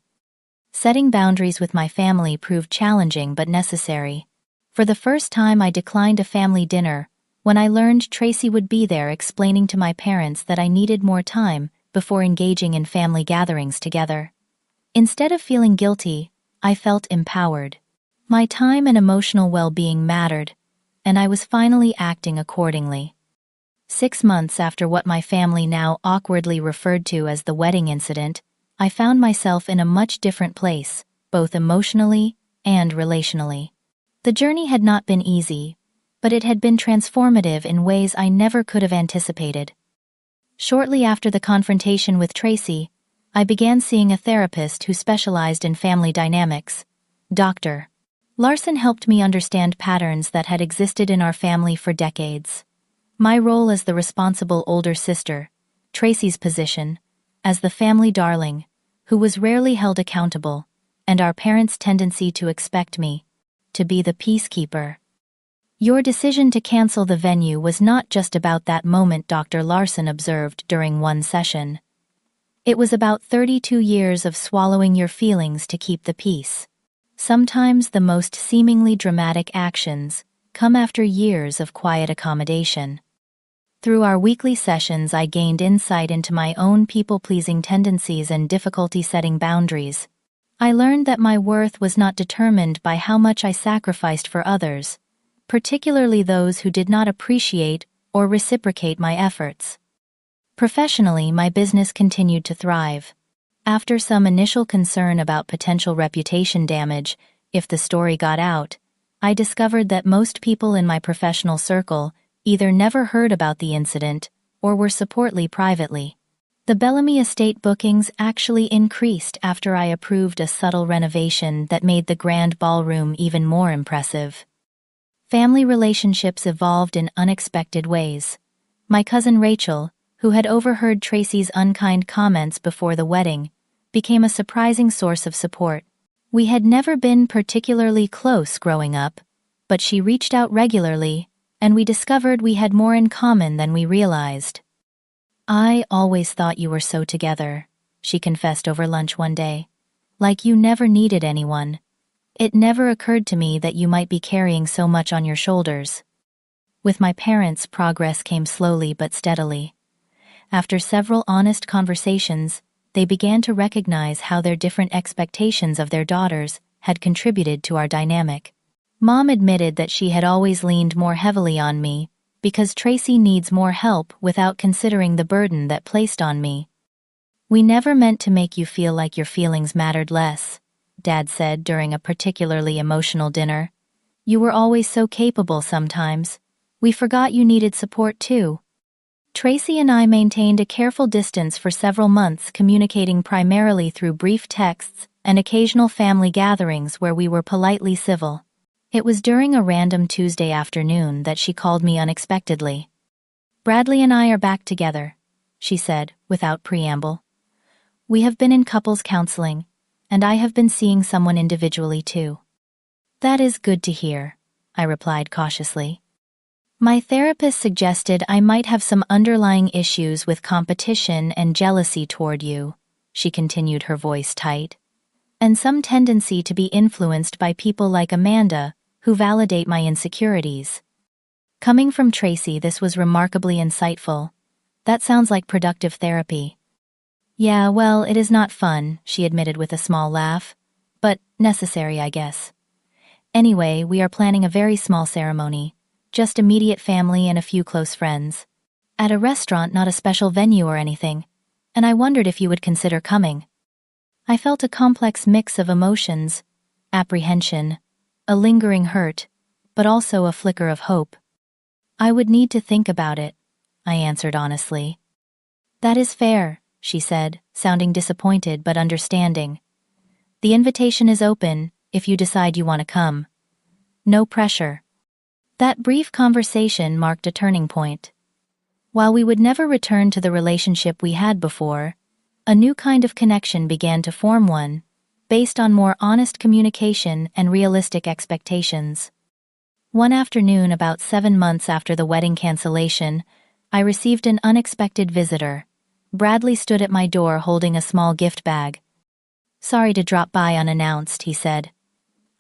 Setting boundaries with my family proved challenging but necessary. For the first time, I declined a family dinner when I learned Tracy would be there, explaining to my parents that I needed more time before engaging in family gatherings together. Instead of feeling guilty, I felt empowered. My time and emotional well-being mattered, and I was finally acting accordingly. 6 months after what my family now awkwardly referred to as the wedding incident, I found myself in a much different place, both emotionally and relationally. The journey had not been easy, but it had been transformative in ways I never could have anticipated. Shortly after the confrontation with Tracy, I began seeing a therapist who specialized in family dynamics. Dr. Larson helped me understand patterns that had existed in our family for decades. My role as the responsible older sister, Tracy's position as the family darling, who was rarely held accountable, and our parents' tendency to expect me to be the peacekeeper. "Your decision to cancel the venue was not just about that moment," Dr. Larson observed during one session. "It was about 32 years of swallowing your feelings to keep the peace. Sometimes the most seemingly dramatic actions come after years of quiet accommodation." Through our weekly sessions, I gained insight into my own people-pleasing tendencies and difficulty setting boundaries. I learned that my worth was not determined by how much I sacrificed for others, particularly those who did not appreciate or reciprocate my efforts. Professionally, my business continued to thrive. After some initial concern about potential reputation damage if the story got out, I discovered that most people in my professional circle either never heard about the incident or were supportly privately. The Bellamy estate bookings actually increased after I approved a subtle renovation that made the grand ballroom even more impressive. Family relationships evolved in unexpected ways. My cousin Rachel, who had overheard Tracy's unkind comments before the wedding, became a surprising source of support. We had never been particularly close growing up, but she reached out regularly, and we discovered we had more in common than we realized. I always thought you were so together, she confessed over lunch one day. Like you never needed anyone. It never occurred to me that you might be carrying so much on your shoulders. With my parents, progress came slowly but steadily. After several honest conversations, they began to recognize how their different expectations of their daughters had contributed to our dynamic. Mom admitted that she had always leaned more heavily on me because Tracy needs more help without considering the burden that placed on me. We never meant to make you feel like your feelings mattered less, Dad said during a particularly emotional dinner. You were always so capable sometimes. We forgot you needed support too. Tracy and I maintained a careful distance for several months, communicating primarily through brief texts and occasional family gatherings where we were politely civil. It was during a random Tuesday afternoon that she called me unexpectedly. Bradley and I are back together, she said, without preamble. We have been in couples counseling, and I have been seeing someone individually too. That is good to hear, I replied cautiously. My therapist suggested I might have some underlying issues with competition and jealousy toward you, she continued, her voice tight, and some tendency to be influenced by people like Amanda, who validate my insecurities. Coming from Tracy, this was remarkably insightful. That sounds like productive therapy. Yeah, well, it is not fun, she admitted with a small laugh, but necessary, I guess. Anyway, we are planning a very small ceremony. Just immediate family and a few close friends. At a restaurant, not a special venue or anything, and I wondered if you would consider coming. I felt a complex mix of emotions, apprehension, a lingering hurt, but also a flicker of hope. I would need to think about it, I answered honestly. That is fair, she said, sounding disappointed but understanding. The invitation is open, if you decide you want to come. No pressure. That brief conversation marked a turning point. While we would never return to the relationship we had before, a new kind of connection began to form, one based on more honest communication and realistic expectations. One afternoon, about 7 months after the wedding cancellation, I received an unexpected visitor. Bradley stood at my door holding a small gift bag. Sorry to drop by unannounced, he said.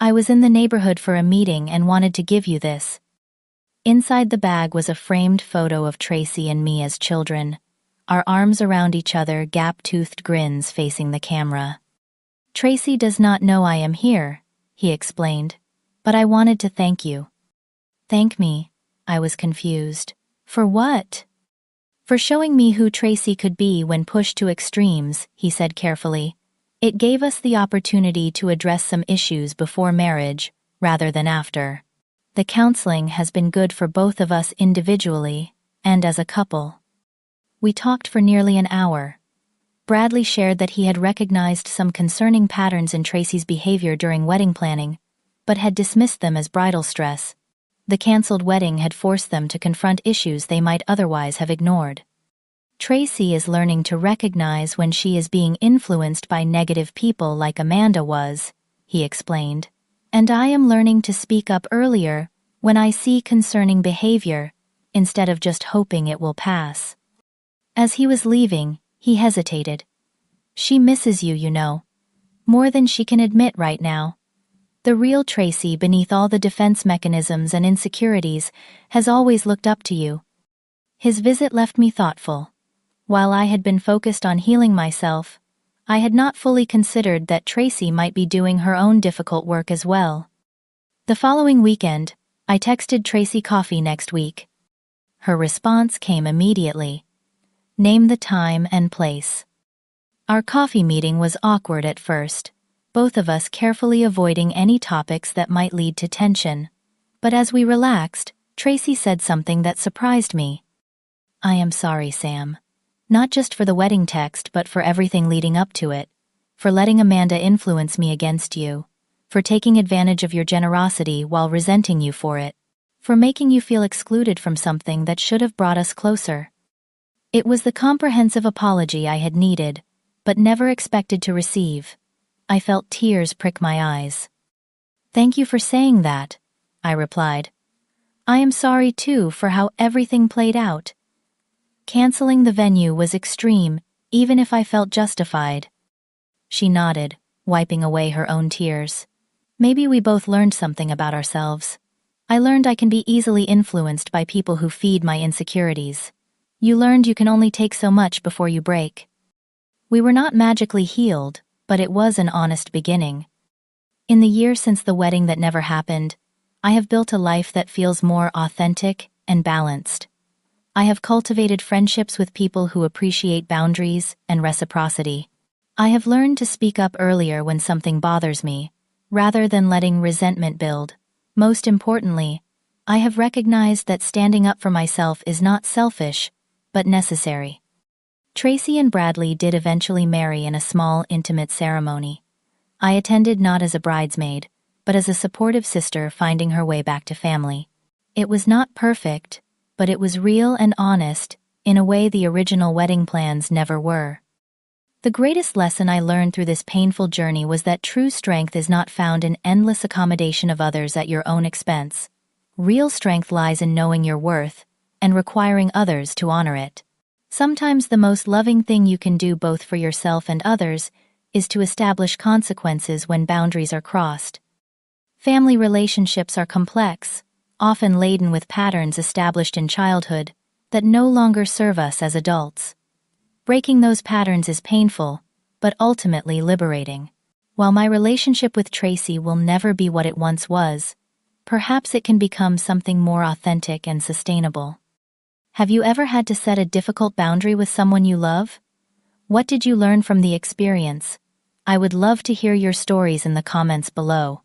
I was in the neighborhood for a meeting and wanted to give you this. Inside the bag was a framed photo of Tracy and me as children, our arms around each other, gap-toothed grins facing the camera. Tracy does not know I am here, he explained, but I wanted to thank you. Thank me? I was confused. For what? For showing me who Tracy could be when pushed to extremes, he said carefully. It gave us the opportunity to address some issues before marriage, rather than after. The counseling has been good for both of us individually and as a couple. We talked for nearly an hour. Bradley shared that he had recognized some concerning patterns in Tracy's behavior during wedding planning, but had dismissed them as bridal stress. The canceled wedding had forced them to confront issues they might otherwise have ignored. Tracy is learning to recognize when she is being influenced by negative people like Amanda was, he explained. And I am learning to speak up earlier when I see concerning behavior, instead of just hoping it will pass. As he was leaving, he hesitated. She misses you, you know. More than she can admit right now. The real Tracy, beneath all the defense mechanisms and insecurities, has always looked up to you. His visit left me thoughtful. While I had been focused on healing myself, I had not fully considered that Tracy might be doing her own difficult work as well. The following weekend, I texted Tracy coffee next week. Her response came immediately. Name the time and place. Our coffee meeting was awkward at first, both of us carefully avoiding any topics that might lead to tension. But as we relaxed, Tracy said something that surprised me. I am sorry, Sam. Not just for the wedding text, but for everything leading up to it. For letting Amanda influence me against you. For taking advantage of your generosity while resenting you for it. For making you feel excluded from something that should have brought us closer. It was the comprehensive apology I had needed, but never expected to receive. I felt tears prick my eyes. "Thank you for saying that," I replied. "I am sorry too for how everything played out. Canceling the venue was extreme, even if I felt justified." She nodded, wiping away her own tears. "Maybe we both learned something about ourselves. I learned I can be easily influenced by people who feed my insecurities. You learned you can only take so much before you break." We were not magically healed, but it was an honest beginning. In the year since the wedding that never happened, I have built a life that feels more authentic and balanced. I have cultivated friendships with people who appreciate boundaries and reciprocity. I have learned to speak up earlier when something bothers me, rather than letting resentment build. Most importantly, I have recognized that standing up for myself is not selfish, but necessary. Tracy and Bradley did eventually marry in a small, intimate ceremony. I attended not as a bridesmaid, but as a supportive sister finding her way back to family. It was not perfect, but it was real and honest, in a way the original wedding plans never were. The greatest lesson I learned through this painful journey was that true strength is not found in endless accommodation of others at your own expense. Real strength lies in knowing your worth and requiring others to honor it. Sometimes the most loving thing you can do both for yourself and others is to establish consequences when boundaries are crossed. Family relationships are complex, often laden with patterns established in childhood that no longer serve us as adults. Breaking those patterns is painful, but ultimately liberating. While my relationship with Tracy will never be what it once was, perhaps it can become something more authentic and sustainable. Have you ever had to set a difficult boundary with someone you love? What did you learn from the experience? I would love to hear your stories in the comments below.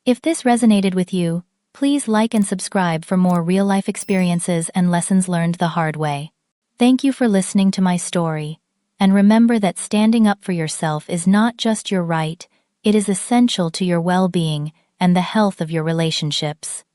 If this resonated with you, please like and subscribe for more real-life experiences and lessons learned the hard way. Thank you for listening to my story, and remember that standing up for yourself is not just your right, it is essential to your well-being and the health of your relationships.